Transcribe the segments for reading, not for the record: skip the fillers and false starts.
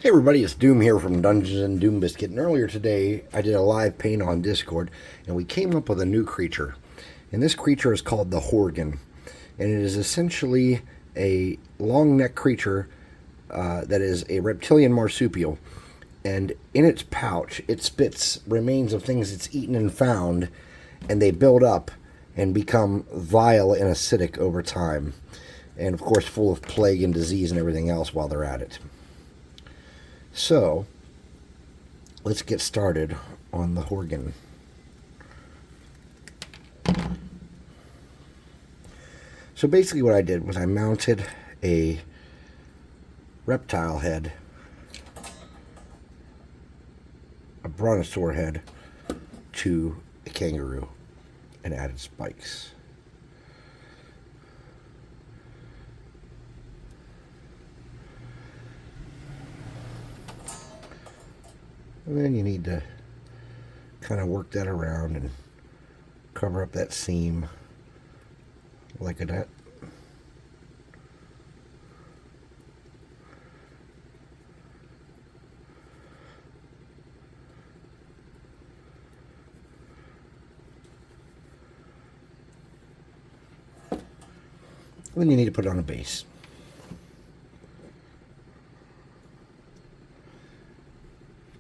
Hey everybody, it's Doom here from Dungeons and Doom Biscuit. And earlier today, I did a live paint on Discord, and we came up with a new creature. And this creature is called the Horgan, and it is essentially a long-necked creature that is a reptilian marsupial. And in its pouch, it spits remains of things it's eaten and found, and they build up and become vile and acidic over time. And of course, full of plague and disease and everything else while they're at it. So, let's get started on the Horgan. So basically what I did was I mounted a reptile head, a brontosaur head, to a kangaroo and added spikes. And then you need to kind of work that around and cover up that seam like that. Then you need to put it on a base.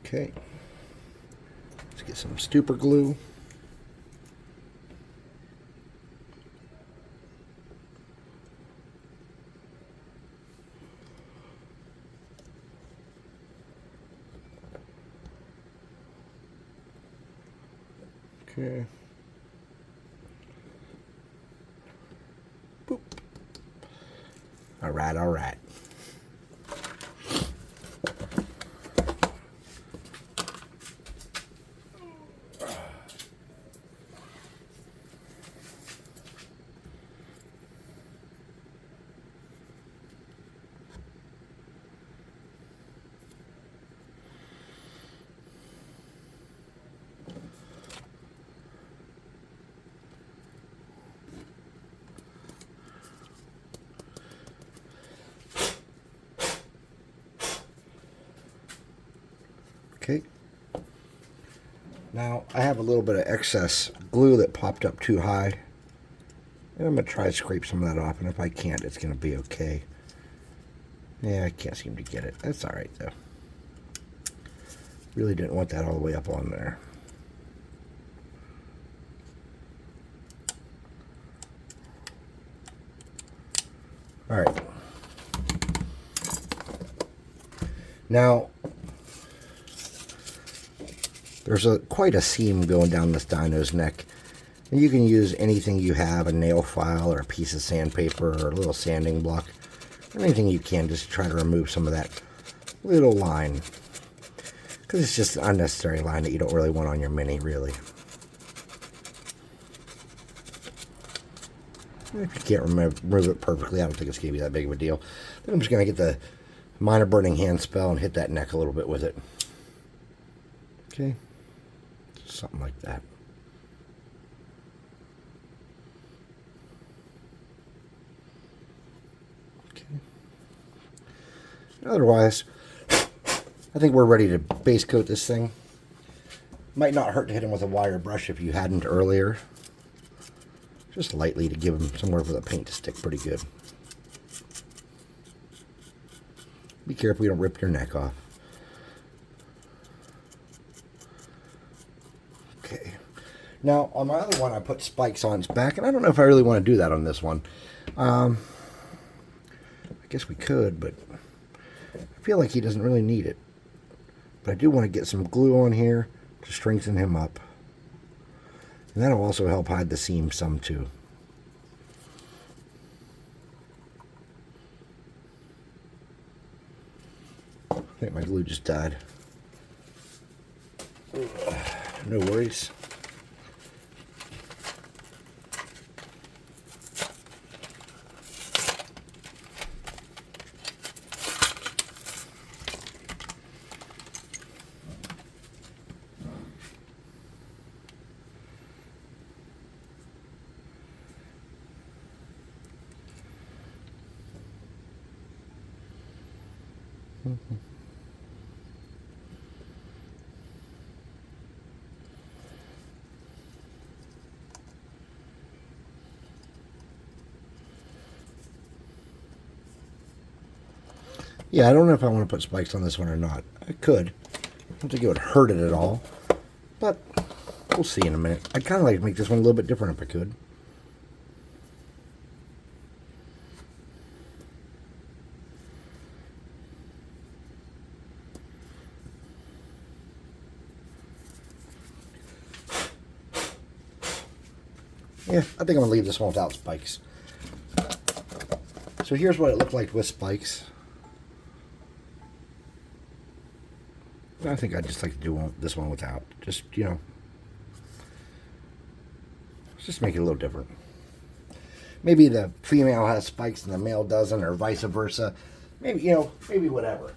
Okay, let's get some stupor glue. Okay. Boop. All right, all right. Okay. Now, I have a little bit of excess glue that popped up too high. And I'm going to try to scrape some of that off, and if I can't, it's going to be okay. Yeah, I can't seem to get it. That's alright, though. Really didn't want that all the way up on there. Alright. Now, there's quite a seam going down this dino's neck. And you can use anything you have, a nail file or a piece of sandpaper or a little sanding block. Or anything you can just to try to remove some of that little line. Because it's just an unnecessary line that you don't really want on your mini, really. If you can't remove it perfectly, I don't think it's going to be that big of a deal. Then I'm just going to get the minor burning hand spell and hit that neck a little bit with it. Okay. Something like that. Okay. Otherwise, I think we're ready to base coat this thing. Might not hurt to hit him with a wire brush if you hadn't earlier. Just lightly to give him somewhere for the paint to stick pretty good. Be careful you don't rip your neck off. Okay. Now, on my other one, I put spikes on its back, and I don't know if I really want to do that on this one. I guess we could, but I feel like he doesn't really need it. But I do want to get some glue on here to strengthen him up. And that'll also help hide the seam some, too. I think my glue just died. No worries. Yeah, I don't know if I want to put spikes on this one or not. I could. I don't think it would hurt it at all. But we'll see in a minute. I'd kind of like to make this one a little bit different if I could. Yeah, I think I'm going to leave this one without spikes. So here's what it looked like with spikes. I think I'd just like to do this one without. Just, you know, just make it a little different. Maybe the female has spikes and the male doesn't, or vice versa. Maybe, you know, maybe whatever.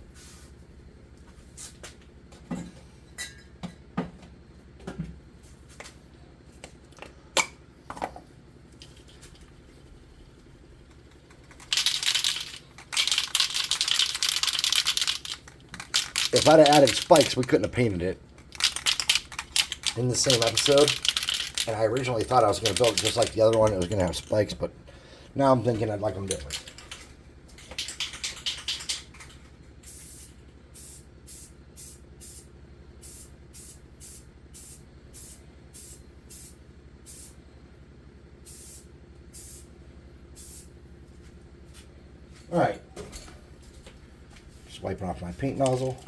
If I'd have added spikes, we couldn't have painted it in the same episode. And I originally thought I was going to build it just like the other one. It was going to have spikes, but now I'm thinking I'd like them different. All right. Just wiping off my paint nozzle.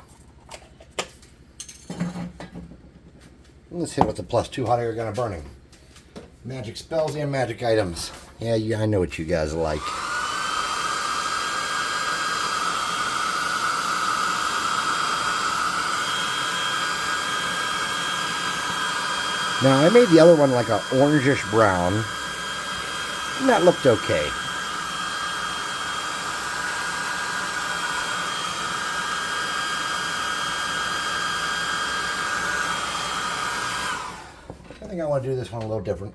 Let's hit with the +2 hot air gun of burning. Magic spells and magic items. Yeah, I know what you guys like. Now, I made the other one like an orangish brown, and that looked okay. I think I want to do this one a little different.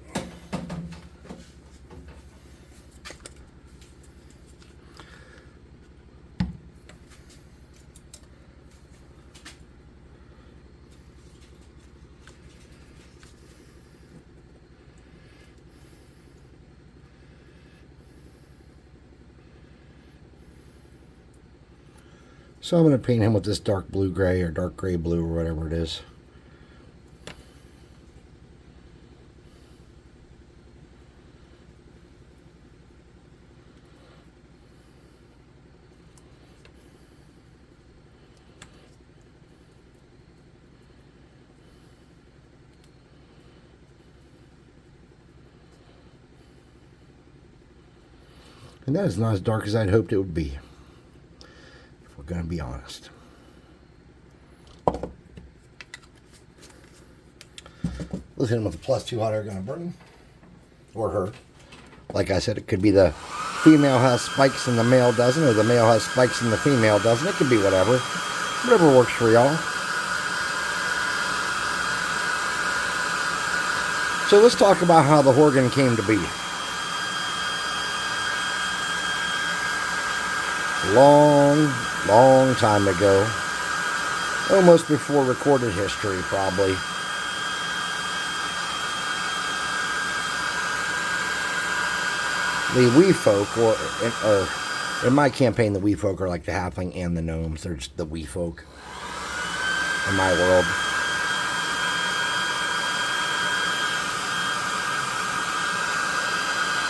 So I'm going to paint him with this dark blue gray or dark gray blue or whatever it is. And that is not as dark as I'd hoped it would be, if we're going to be honest. Let's hit him with a +2 hot air gun of burning. Or her. Like I said, it could be the female has spikes and the male doesn't, or the male has spikes and the female doesn't. It could be whatever. Whatever works for y'all. So let's talk about how the Horgan came to be. Long time ago. Almost before recorded history, probably. The wee folk, or in my campaign, the wee folk are like the halfling and the gnomes. They're just the wee folk in my world.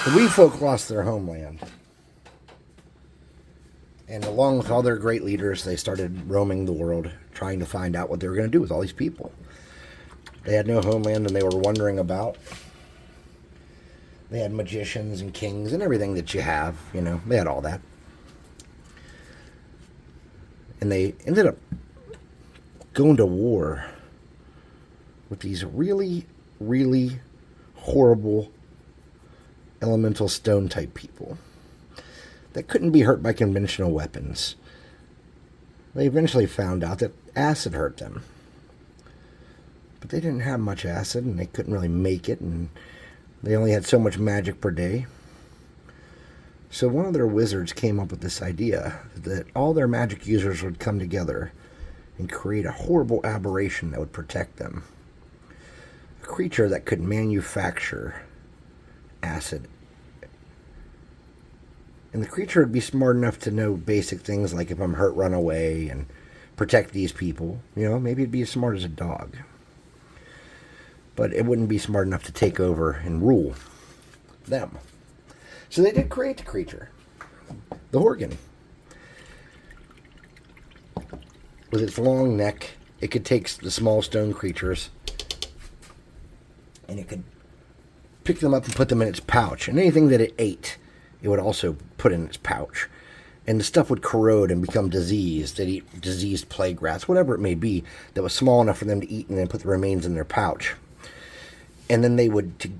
The wee folk lost their homeland. And along with all their great leaders, they started roaming the world, trying to find out what they were going to do with all these people. They had no homeland, and they were wondering about. They had magicians and kings and everything that you have, you know. They had all that. And they ended up going to war with these really, really horrible elemental stone type people that couldn't be hurt by conventional weapons. They eventually found out that acid hurt them. But they didn't have much acid, and they couldn't really make it, and they only had so much magic per day. So one of their wizards came up with this idea that all their magic users would come together and create a horrible aberration that would protect them. A creature that could manufacture acid And the creature would be smart enough to know basic things like if I'm hurt, run away and protect these people. You know, maybe it'd be as smart as a dog. But it wouldn't be smart enough to take over and rule them. So they did create the creature, the Horgan. With its long neck, it could take the small stone creatures and it could pick them up and put them in its pouch. And anything that it ate, it would also put in its pouch. And the stuff would corrode and become diseased. They'd eat diseased plague rats, whatever it may be, that was small enough for them to eat and then put the remains in their pouch. And then they would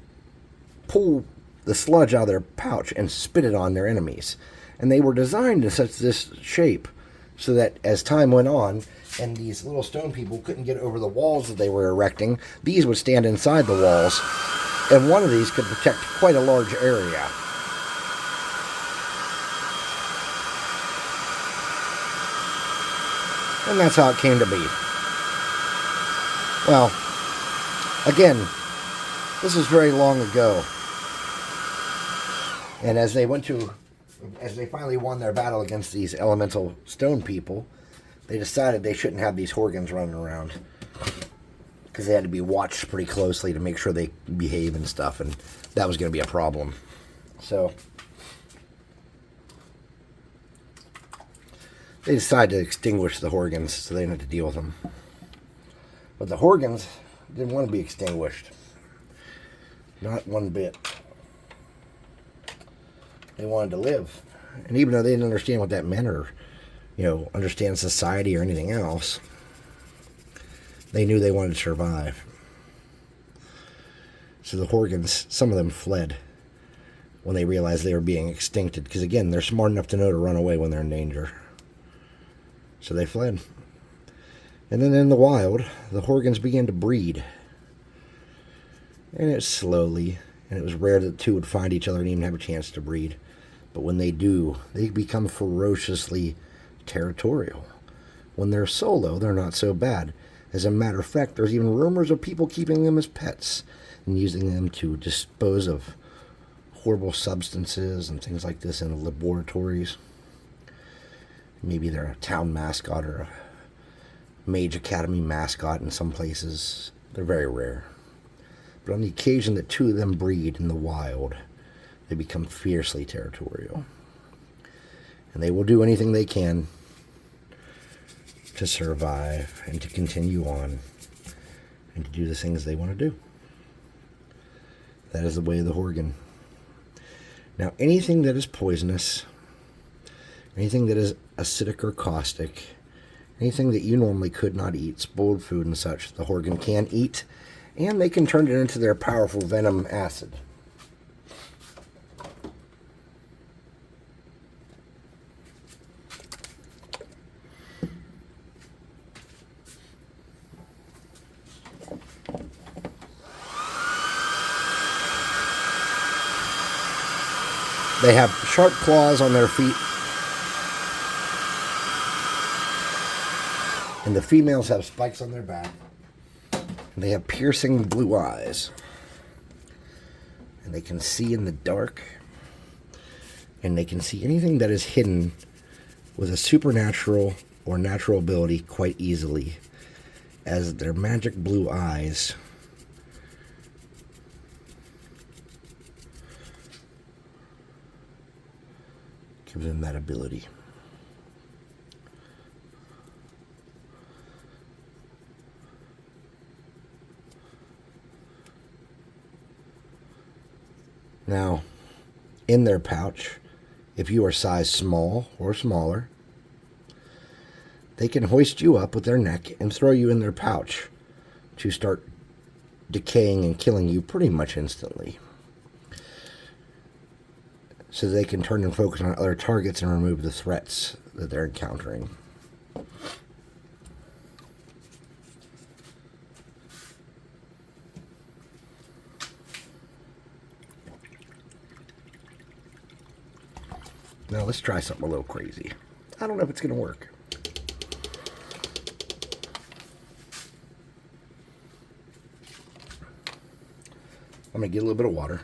pull the sludge out of their pouch and spit it on their enemies. And they were designed in such this shape so that as time went on and these little stone people couldn't get over the walls that they were erecting, these would stand inside the walls, and one of these could protect quite a large area. And that's how it came to be. Well, again, this was very long ago. And as they finally won their battle against these elemental stone people, they decided they shouldn't have these Horgans running around. Because they had to be watched pretty closely to make sure they behave and stuff. And that was going to be a problem. So they decided to extinguish the Horgans so they didn't have to deal with them. But the Horgans didn't want to be extinguished. Not one bit. They wanted to live. And even though they didn't understand what that meant or, understand society or anything else, they knew they wanted to survive. So the Horgans, some of them fled when they realized they were being extincted. Because again, they're smart enough to know to run away when they're in danger. So they fled. And then in the wild, the Horgans began to breed. And it slowly, and it was rare that the two would find each other and even have a chance to breed. But when they do, they become ferociously territorial. When they're solo, they're not so bad. As a matter of fact, there's even rumors of people keeping them as pets and using them to dispose of horrible substances and things like this in laboratories. Maybe they're a town mascot or a Mage Academy mascot in some places. They're very rare. But on the occasion that two of them breed in the wild, they become fiercely territorial. And they will do anything they can to survive and to continue on and to do the things they want to do. That is the way of the Horgan. Now, anything that is poisonous, anything that is acidic or caustic, anything that you normally could not eat, spoiled food and such, the Horgan can eat, and they can turn it into their powerful venom acid. They have sharp claws on their feet. And the females have spikes on their back. And they have piercing blue eyes. And they can see in the dark. And they can see anything that is hidden with a supernatural or natural ability quite easily, as their magic blue eyes give them that ability. Now, in their pouch, if you are size small or smaller, they can hoist you up with their neck and throw you in their pouch to start decaying and killing you pretty much instantly. So they can turn and focus on other targets and remove the threats that they're encountering. Now let's try something a little crazy. I don't know if it's going to work. I'm going to get a little bit of water.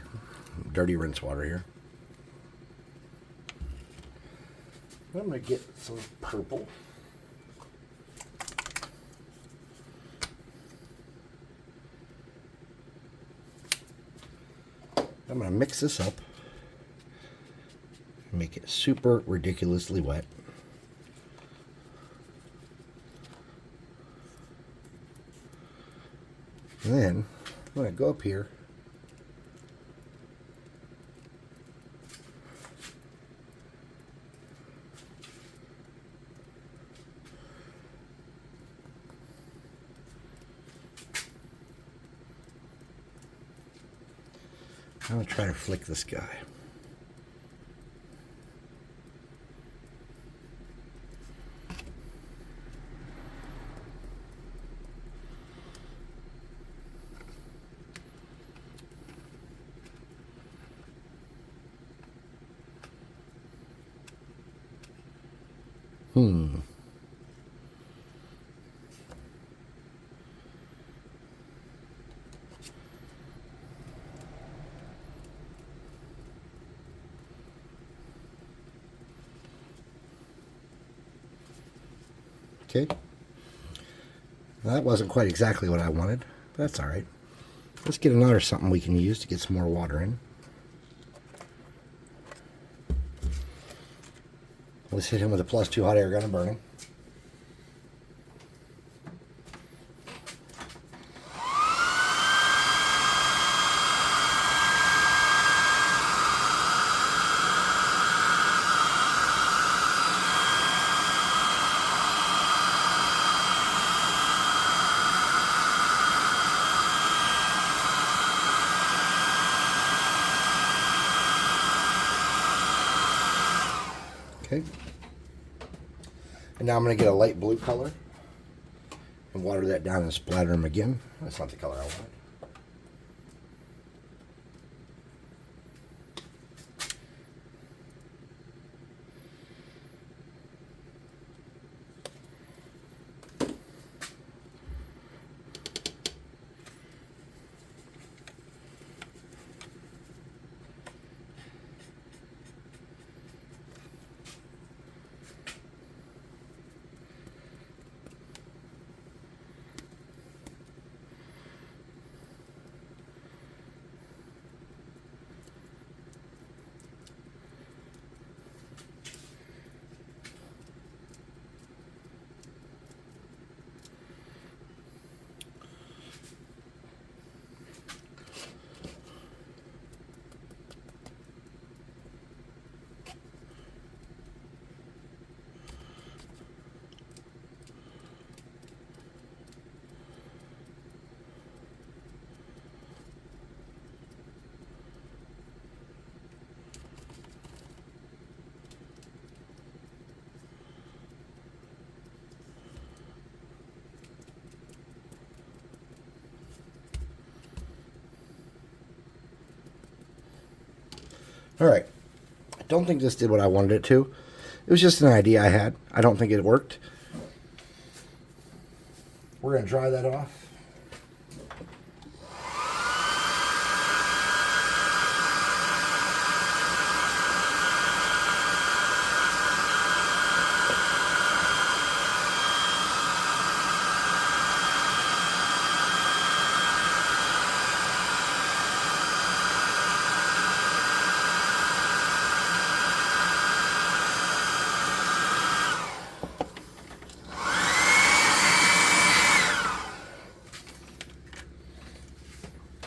Dirty rinse water here. I'm going to get some purple. I'm going to mix this up and make it super ridiculously wet. And then I'm going to go up here I'm going to try to flick this guy. Okay. Well, that wasn't quite exactly what I wanted, but that's all right. Let's get another something we can use to get some more water in. Let's hit him with a +2 hot air gun and burn him. Okay. And now I'm going to get a light blue color and water that down and splatter them again. That's not the color I wanted. All right. I don't think this did what I wanted it to. It was just an idea I had. I don't think it worked. We're going to dry that off.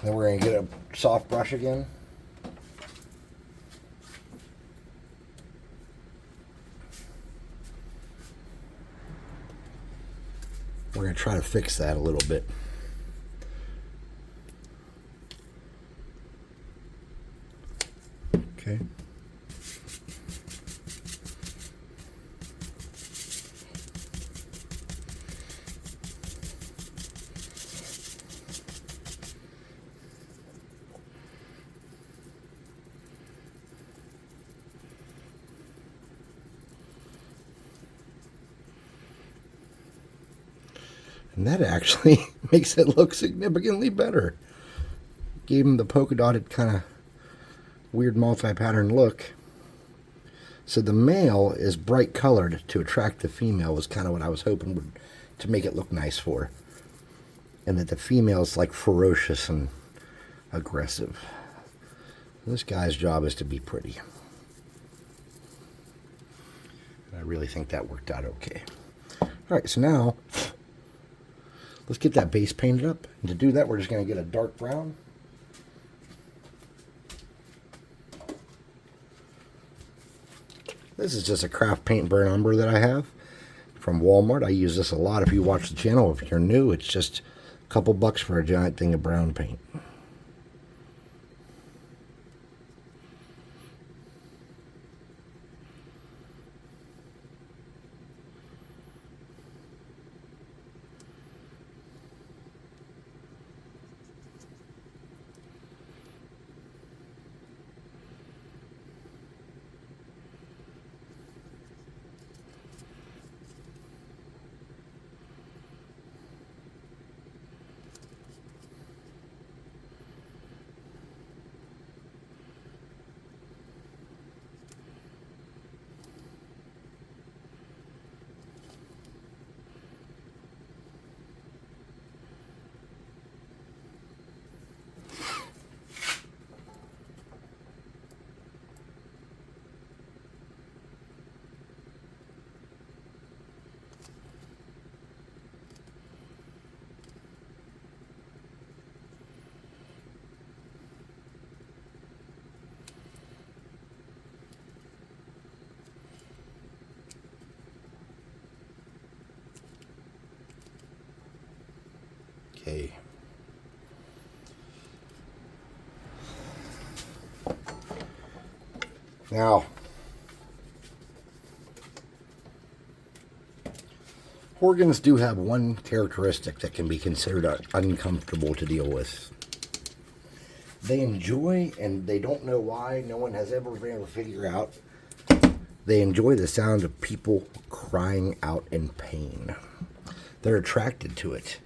Then we're going to get a soft brush again. We're going to try to fix that a little bit. Okay. And that actually makes it look significantly better. Gave him the polka dotted kind of weird multi-pattern look. So the male is bright colored to attract the female was kind of what I was hoping would to make it look nice for. And that the female is like ferocious and aggressive. This guy's job is to be pretty. And I really think that worked out okay. Alright, so now let's get that base painted up. And to do that, we're just going to get a dark brown. This is just a craft paint burn umber that I have from Walmart. I use this a lot. If you watch the channel, if you're new, it's just a couple bucks for a giant thing of brown paint. Okay. Now, Horgans do have one characteristic that can be considered uncomfortable to deal with. They enjoy, and they don't know why, no one has ever been able to figure out, they enjoy the sound of people crying out in pain. They're attracted to it.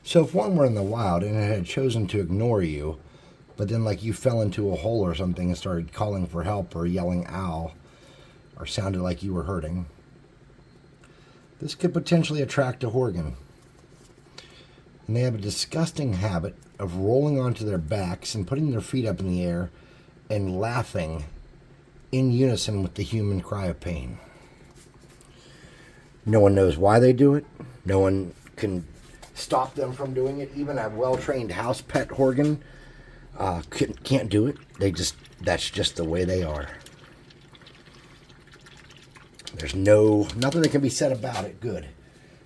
So if one were in the wild and it had chosen to ignore you, but then like you fell into a hole or something and started calling for help or yelling ow, or sounded like you were hurting, this could potentially attract a Horgan. And they have a disgusting habit of rolling onto their backs and putting their feet up in the air and laughing in unison with the human cry of pain. No one knows why they do it. No one can stop them from doing it. Even a well-trained house pet Horgan can't do it. That's just the way they are. There's nothing that can be said about it good,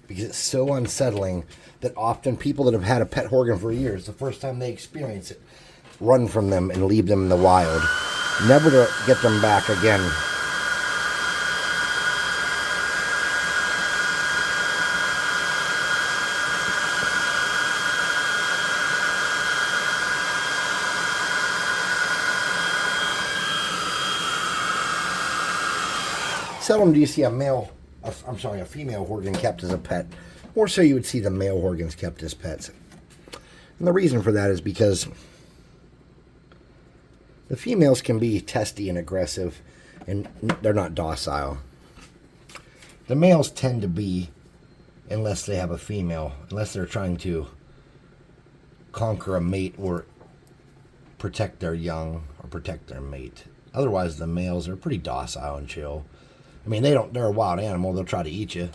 because it's so unsettling that often people that have had a pet Horgan for years, the first time they experience it, run from them and leave them in the wild, never to get them back again. Seldom do you see a female Horgan kept as a pet. More so you would see the male Horgans kept as pets. And the reason for that is because the females can be testy and aggressive, and they're not docile. The males tend to be, unless they have a female, unless they're trying to conquer a mate or protect their young or protect their mate. Otherwise, the males are pretty docile and chill. I mean, they're a wild animal. They'll try to eat you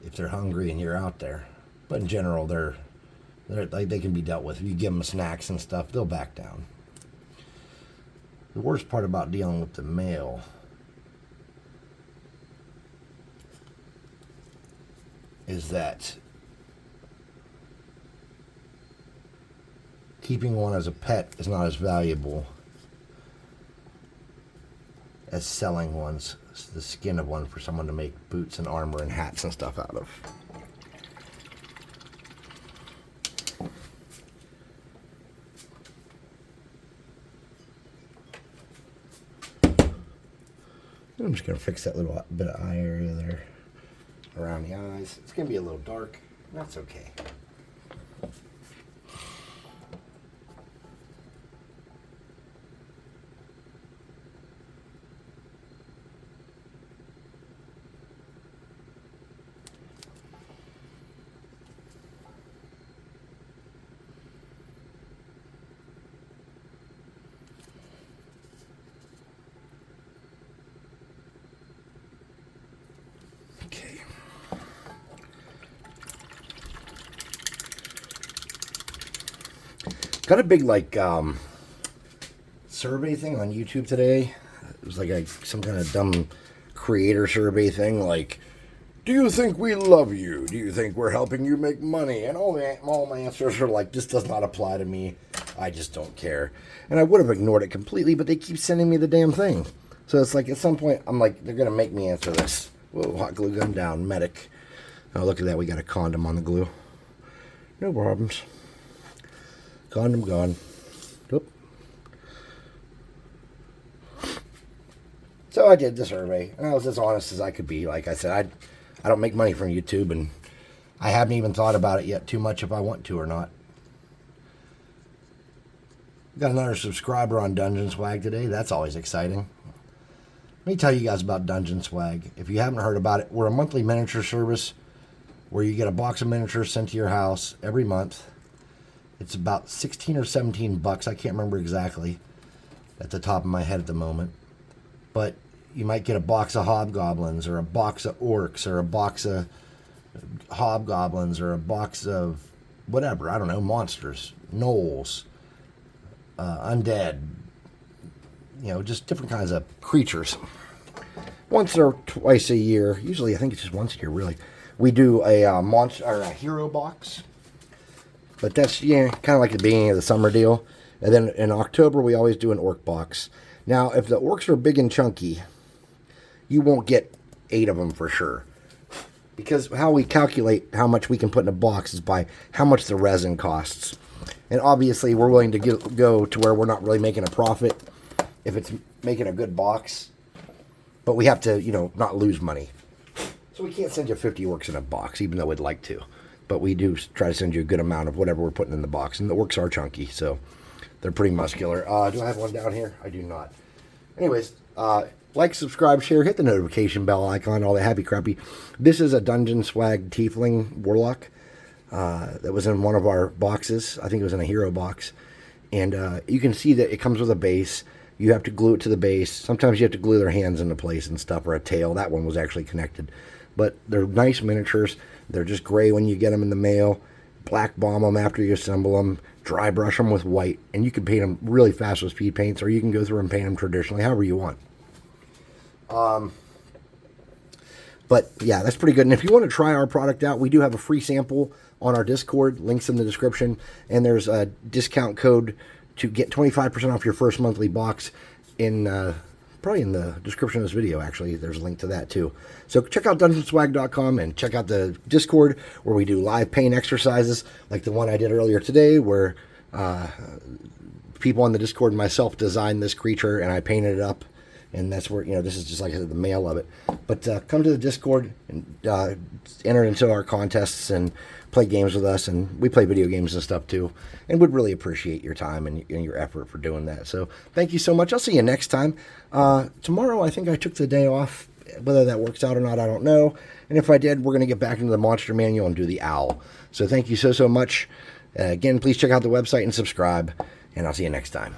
if they're hungry and you're out there. But in general, they're like, they can be dealt with. If you give them snacks and stuff, they'll back down. The worst part about dealing with the male is that keeping one as a pet is not as valuable as selling the skin of one for someone to make boots and armor and hats and stuff out of. I'm just going to fix that little bit of eye area there around the eyes. It's going to be a little dark. That's okay. Got a big, like, survey thing on YouTube today. It was like some kind of dumb creator survey thing, like, do you think we love you? Do you think we're helping you make money? And all my answers are like, this does not apply to me. I just don't care. And I would have ignored it completely, but they keep sending me the damn thing. So it's like, at some point, I'm like, they're going to make me answer this. Whoa, hot glue gun down, medic. Oh, look at that. We got a condom on the glue. No problems. Condom gone. Oop. So I did the survey, and I was as honest as I could be. Like I said, I don't make money from YouTube, and I haven't even thought about it yet too much if I want to or not. Got another subscriber on Dungeon Swag today. That's always exciting. Let me tell you guys about Dungeon Swag. If you haven't heard about it, we're a monthly miniature service where you get a box of miniatures sent to your house every month. It's about 16 or 17 bucks. I can't remember exactly at the top of my head at the moment. But you might get a box of hobgoblins, or a box of orcs, or a box of hobgoblins, or a box of whatever, I don't know, monsters, gnolls, undead, just different kinds of creatures. Once or twice a year, usually I think it's just once a year, really, we do a monster or a hero box. But that's kind of like the beginning of the summer deal. And then in October, we always do an orc box. Now, if the orcs are big and chunky, you won't get 8 of them for sure. Because how we calculate how much we can put in a box is by how much the resin costs. And obviously, we're willing to go to where we're not really making a profit if it's making a good box. But we have to, not lose money. So we can't send you 50 orcs in a box, even though we'd like to. But we do try to send you a good amount of whatever we're putting in the box. And the orcs are chunky, so they're pretty muscular. Do I have one down here? I do not. Anyways, like, subscribe, share, hit the notification bell icon, all that happy crappy. This is a Dungeon Swag Tiefling Warlock that was in one of our boxes. I think it was in a hero box. And you can see that it comes with a base. You have to glue it to the base. Sometimes you have to glue their hands into place and stuff, or a tail. That one was actually connected. But they're nice miniatures. They're just gray when you get them in the mail. Black bomb them after you assemble them. Dry brush them with white. And you can paint them really fast with speed paints, or you can go through and paint them traditionally, however you want. But yeah, that's pretty good. And if you want to try our product out, we do have a free sample on our Discord. Links in the description. And there's a discount code to get 25% off your first monthly box in probably in the description of this video. Actually, there's a link to that too. So check out dungeonswag.com and check out the Discord, where we do live paint exercises like the one I did earlier today, where people on the Discord and myself designed this creature and I painted it up. And that's where, this is just like the mail of it. But come to the Discord and enter into our contests and play games with us. And we play video games and stuff too. And would really appreciate your time and your effort for doing that. So thank you so much. I'll see you next time. Tomorrow, I think I took the day off. Whether that works out or not, I don't know. And if I did, we're going to get back into the Monster Manual and do the Owl. So thank you so much. Again, please check out the website and subscribe. And I'll see you next time.